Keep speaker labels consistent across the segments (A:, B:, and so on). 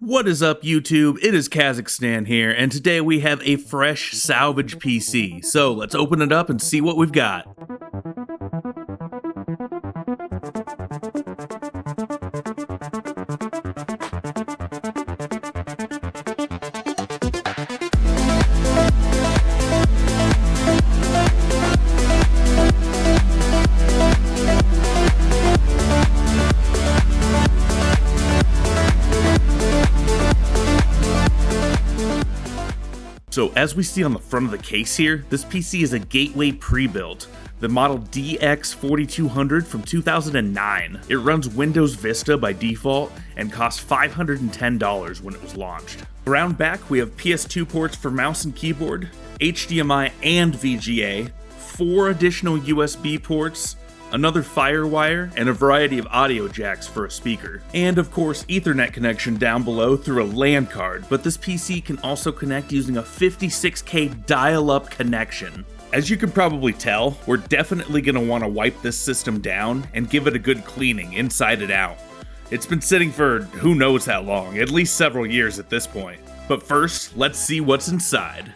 A: What is up, YouTube? It is Kazakhstan here, and today we have a fresh salvage PC. So let's open it up and see what we've got. So as we see on the front of the case here, this PC is a Gateway pre-built, the model DX4200 from 2009. It runs Windows Vista by default and cost $510 when it was launched. Around back, we have PS2 ports for mouse and keyboard, HDMI and VGA, 4 additional USB ports, another FireWire, and a variety of audio jacks for a speaker. And of course, Ethernet connection down below through a LAN card, but this PC can also connect using a 56K dial-up connection. As you can probably tell, we're definitely going to want to wipe this system down and give it a good cleaning inside and out. It's been sitting for who knows how long, at least several years at this point. But first, let's see what's inside.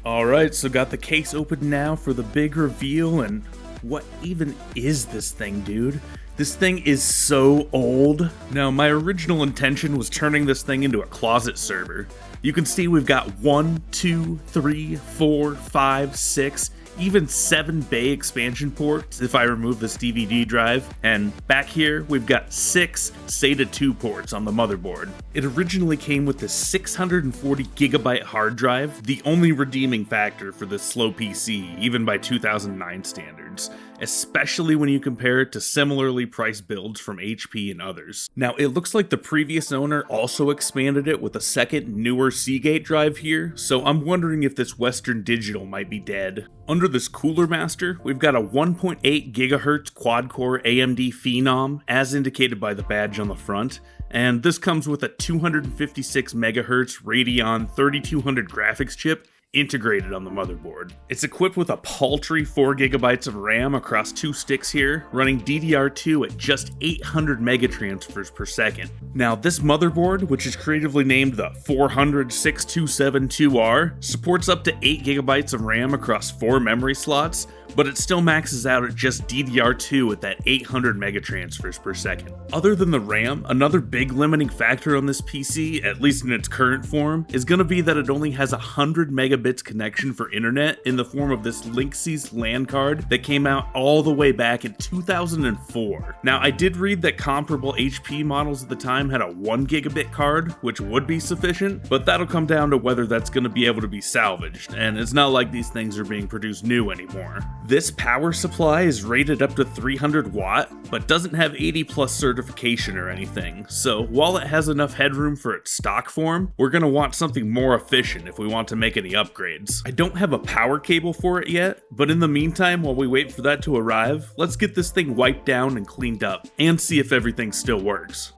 A: Alright, so got the case open now for the big reveal, and what even is this thing, dude? This thing is so old. Now, my original intention was turning this thing into a closet server. You can see we've got 1, 2, 3, 4, 5, 6, even 7 bay expansion ports if I remove this DVD drive, and back here we've got 6 SATA 2 ports on the motherboard. It originally came with this 640GB hard drive, the only redeeming factor for this slow PC, even by 2009 standards, especially when you compare it to similarly priced builds from HP and others. Now, it looks like the previous owner also expanded it with a second, newer Seagate drive here, so I'm wondering if this Western Digital might be dead. Under this Cooler Master, we've got a 1.8 GHz quad-core AMD Phenom, as indicated by the badge on the front, and this comes with a 256 MHz Radeon 3200 graphics chip integrated on the motherboard. It's equipped with a paltry 4GB of RAM across 2 sticks here, running DDR2 at just 800 megatransfers per second. Now, this motherboard, which is creatively named the 406272R, supports up to 8GB of RAM across 4 memory slots, but it still maxes out at just DDR2 at that 800 megatransfers per second. Other than the RAM, another big limiting factor on this PC, at least in its current form, is going to be that it only has a 100 megabits connection for internet in the form of this Linksys LAN card that came out all the way back in 2004. Now, I did read that comparable HP models at the time had a 1 gigabit card, which would be sufficient, but that'll come down to whether that's going to be able to be salvaged, and it's not like these things are being produced new anymore. This power supply is rated up to 300 watt, but doesn't have 80 plus certification or anything, so while it has enough headroom for its stock form, we're going to want something more efficient if we want to make any upgrades. I don't have a power cable for it yet, but in the meantime, while we wait for that to arrive, let's get this thing wiped down and cleaned up, and see if everything still works.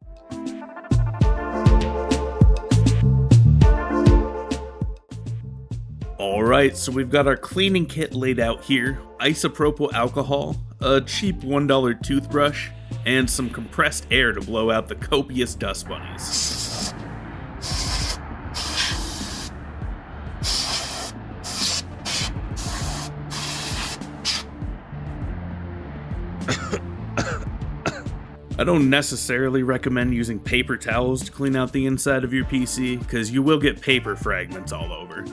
A: Alright, so we've got our cleaning kit laid out here, isopropyl alcohol, a cheap $1 toothbrush, and some compressed air to blow out the copious dust bunnies. I don't necessarily recommend using paper towels to clean out the inside of your PC, because you will get paper fragments all over.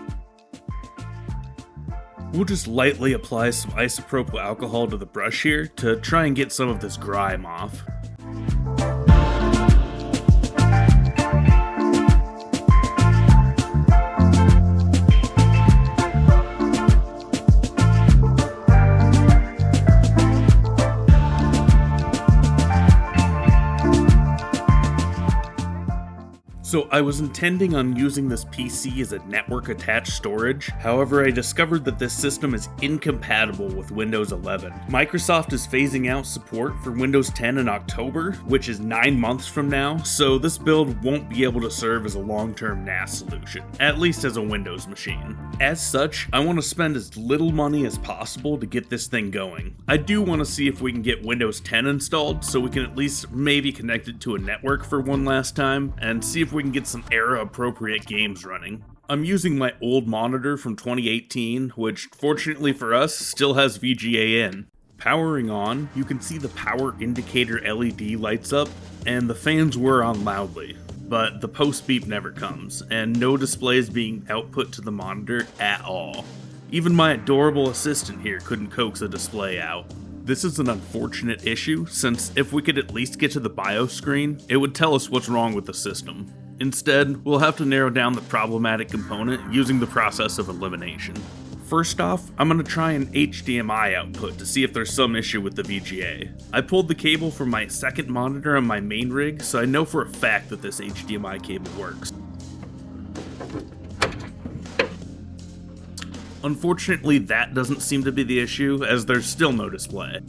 A: We'll just lightly apply some isopropyl alcohol to the brush here to try and get some of this grime off. So I was intending on using this PC as a network-attached storage, however I discovered that this system is incompatible with Windows 11. Microsoft is phasing out support for Windows 10 in October, which is 9 months from now, so this build won't be able to serve as a long-term NAS solution, at least as a Windows machine. As such, I want to spend as little money as possible to get this thing going. I do want to see if we can get Windows 10 installed, so we can at least maybe connect it to a network for one last time, and see if we can get some era-appropriate games running. I'm using my old monitor from 2018, which, fortunately for us, still has VGA in. Powering on, you can see the power indicator LED lights up, and the fans were on loudly. But the post beep never comes, and no display is being output to the monitor at all. Even my adorable assistant here couldn't coax a display out. This is an unfortunate issue, since if we could at least get to the BIOS screen, it would tell us what's wrong with the system. Instead, we'll have to narrow down the problematic component using the process of elimination. First off, I'm going to try an HDMI output to see if there's some issue with the VGA. I pulled the cable from my second monitor on my main rig, so I know for a fact that this HDMI cable works. Unfortunately, that doesn't seem to be the issue, as there's still no display.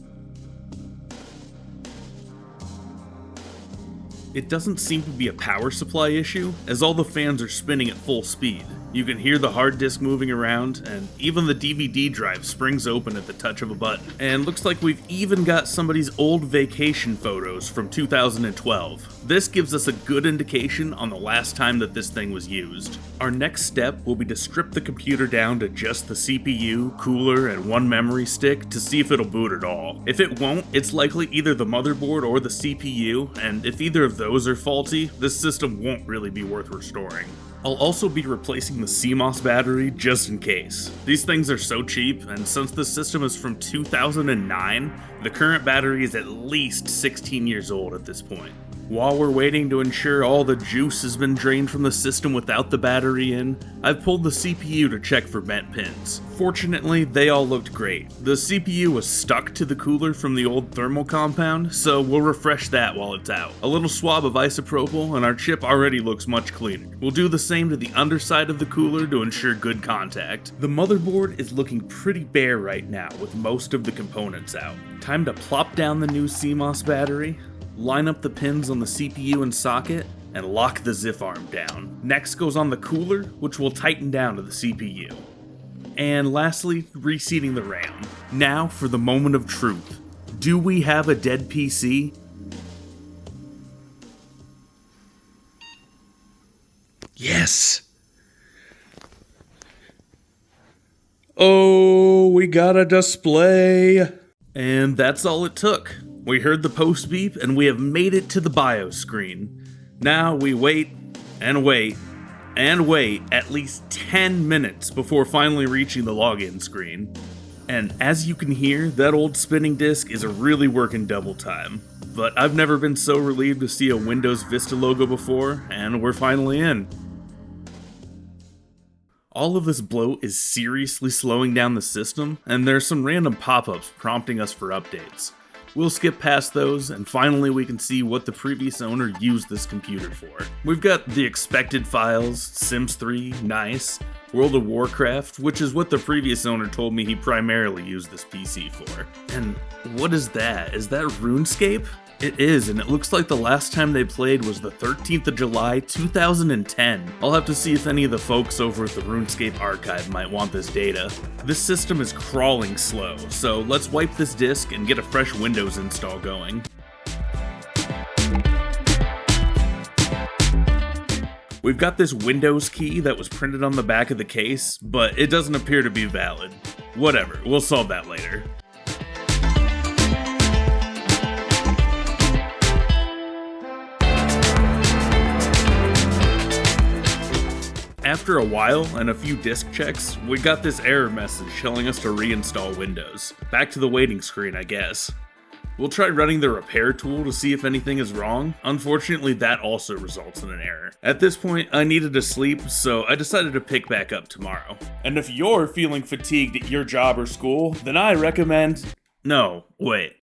A: It doesn't seem to be a power supply issue, as all the fans are spinning at full speed. You can hear the hard disk moving around, and even the DVD drive springs open at the touch of a button. And looks like we've even got somebody's old vacation photos from 2012. This gives us a good indication on the last time that this thing was used. Our next step will be to strip the computer down to just the CPU, cooler, and one memory stick to see if it'll boot at all. If it won't, it's likely either the motherboard or the CPU, and if either of those are faulty, this system won't really be worth restoring. I'll also be replacing the CMOS battery just in case. These things are so cheap, and since the system is from 2009, the current battery is at least 16 years old at this point. While we're waiting to ensure all the juice has been drained from the system without the battery in, I've pulled the CPU to check for bent pins. Fortunately, they all looked great. The CPU was stuck to the cooler from the old thermal compound, so we'll refresh that while it's out. A little swab of isopropyl and our chip already looks much cleaner. We'll do the same to the underside of the cooler to ensure good contact. The motherboard is looking pretty bare right now with most of the components out. Time to plop down the new CMOS battery, line up the pins on the CPU and socket, and lock the ZIF arm down. Next goes on the cooler, which will tighten down to the CPU. And lastly, reseating the RAM. Now for the moment of truth. Do we have a dead PC? Yes! Oh, we got a display! And that's all it took. We heard the post beep and we have made it to the BIOS screen. Now we wait and wait and wait at least 10 minutes before finally reaching the login screen. And as you can hear, that old spinning disk is really working double time. But I've never been so relieved to see a Windows Vista logo before, and we're finally in. All of this bloat is seriously slowing down the system, and there's some random pop-ups prompting us for updates. We'll skip past those, and finally we can see what the previous owner used this computer for. We've got the expected files, Sims 3, nice, World of Warcraft, which is what the previous owner told me he primarily used this PC for. And what is that? Is that RuneScape? It is, and it looks like the last time they played was the 13th of July, 2010. I'll have to see if any of the folks over at the RuneScape archive might want this data. This system is crawling slow, so let's wipe this disk and get a fresh Windows install going. We've got this Windows key that was printed on the back of the case, but it doesn't appear to be valid. Whatever, we'll solve that later. After a while and a few disk checks, we got this error message telling us to reinstall Windows. Back to the waiting screen, I guess. We'll try running the repair tool to see if anything is wrong. Unfortunately, that also results in an error. At this point, I needed to sleep, so I decided to pick back up tomorrow. And if you're feeling fatigued at your job or school, then I recommend... No, wait.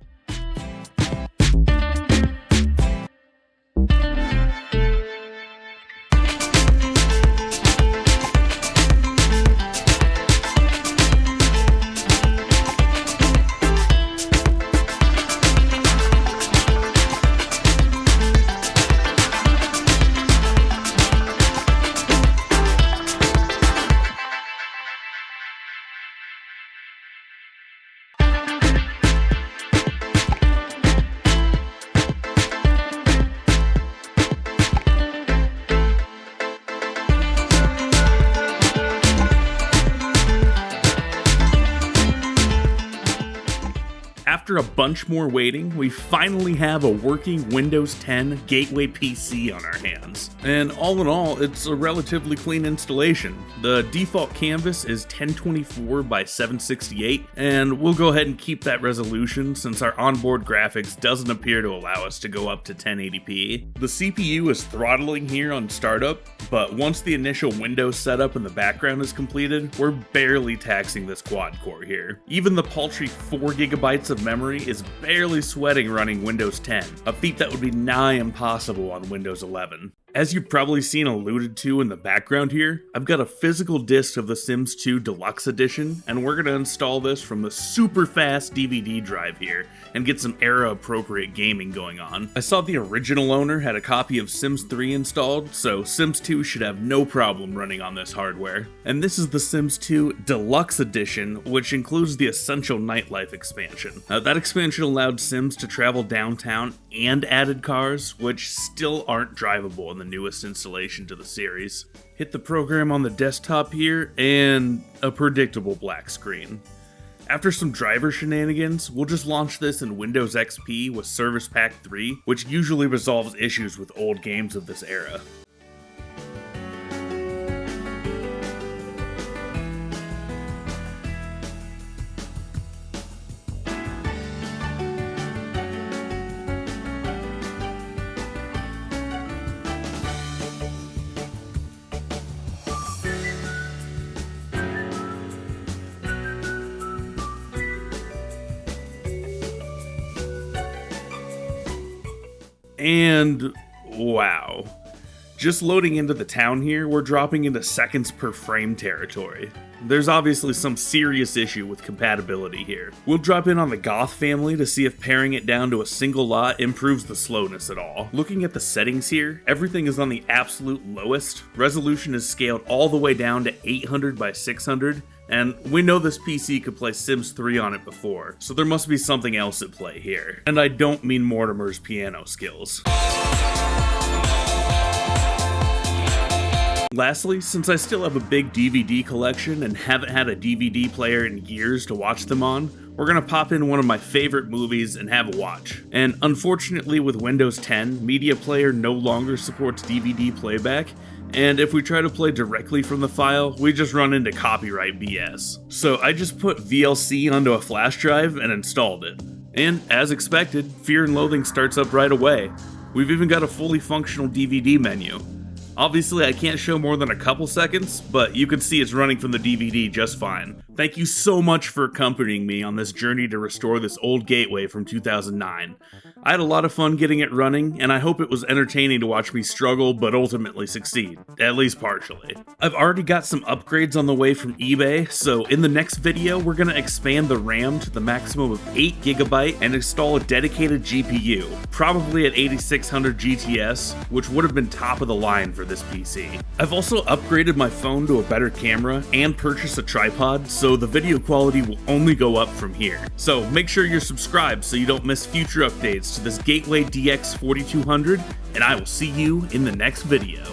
A: after a bunch more waiting, we finally have a working Windows 10 Gateway PC on our hands. And all in all, it's a relatively clean installation. The default canvas is 1024 by 768, and we'll go ahead and keep that resolution since our onboard graphics doesn't appear to allow us to go up to 1080p. The CPU is throttling here on startup, but once the initial Windows setup in the background is completed, we're barely taxing this quad core here. Even the paltry 4GB of memory is barely sweating running Windows 10, a feat that would be nigh impossible on Windows 11. As you've probably seen alluded to in the background here, I've got a physical disc of The Sims 2 Deluxe Edition, and we're going to install this from the super fast DVD drive here and get some era-appropriate gaming going on. I saw the original owner had a copy of Sims 3 installed, so Sims 2 should have no problem running on this hardware. And this is The Sims 2 Deluxe Edition, which includes the Essential Nightlife expansion. Now, that expansion allowed Sims to travel downtown and added cars, which still aren't drivable in the newest installation to the series. Hit the program on the desktop here, and a predictable black screen. After some driver shenanigans, we'll just launch this in Windows XP with Service Pack 3, which usually resolves issues with old games of this era. And wow. Just loading into the town here, we're dropping into seconds per frame territory. There's obviously some serious issue with compatibility here. We'll drop in on the Goth family to see if paring it down to a single lot improves the slowness at all. Looking at the settings here, everything is on the absolute lowest. Resolution is scaled all the way down to 800 by 600. And we know this PC could play Sims 3 on it before, so there must be something else at play here. And I don't mean Mortimer's piano skills. Lastly, since I still have a big DVD collection and haven't had a DVD player in years to watch them on, we're gonna pop in one of my favorite movies and have a watch. And unfortunately with Windows 10, Media Player no longer supports DVD playback, and if we try to play directly from the file, we just run into copyright BS. So I just put VLC onto a flash drive and installed it. And as expected, Fear and Loathing starts up right away. We've even got a fully functional DVD menu. Obviously I can't show more than a couple seconds, but you can see it's running from the DVD just fine. Thank you so much for accompanying me on this journey to restore this old gateway from 2009. I had a lot of fun getting it running, and I hope it was entertaining to watch me struggle but ultimately succeed, at least partially. I've already got some upgrades on the way from eBay, so in the next video we're going to expand the RAM to the maximum of 8GB and install a dedicated GPU, probably at 8600 GTS, which would have been top of the line for this PC. I've also upgraded my phone to a better camera and purchased a tripod, so the video quality will only go up from here. So make sure you're subscribed so you don't miss future updates to this Gateway DX4200, and I will see you in the next video.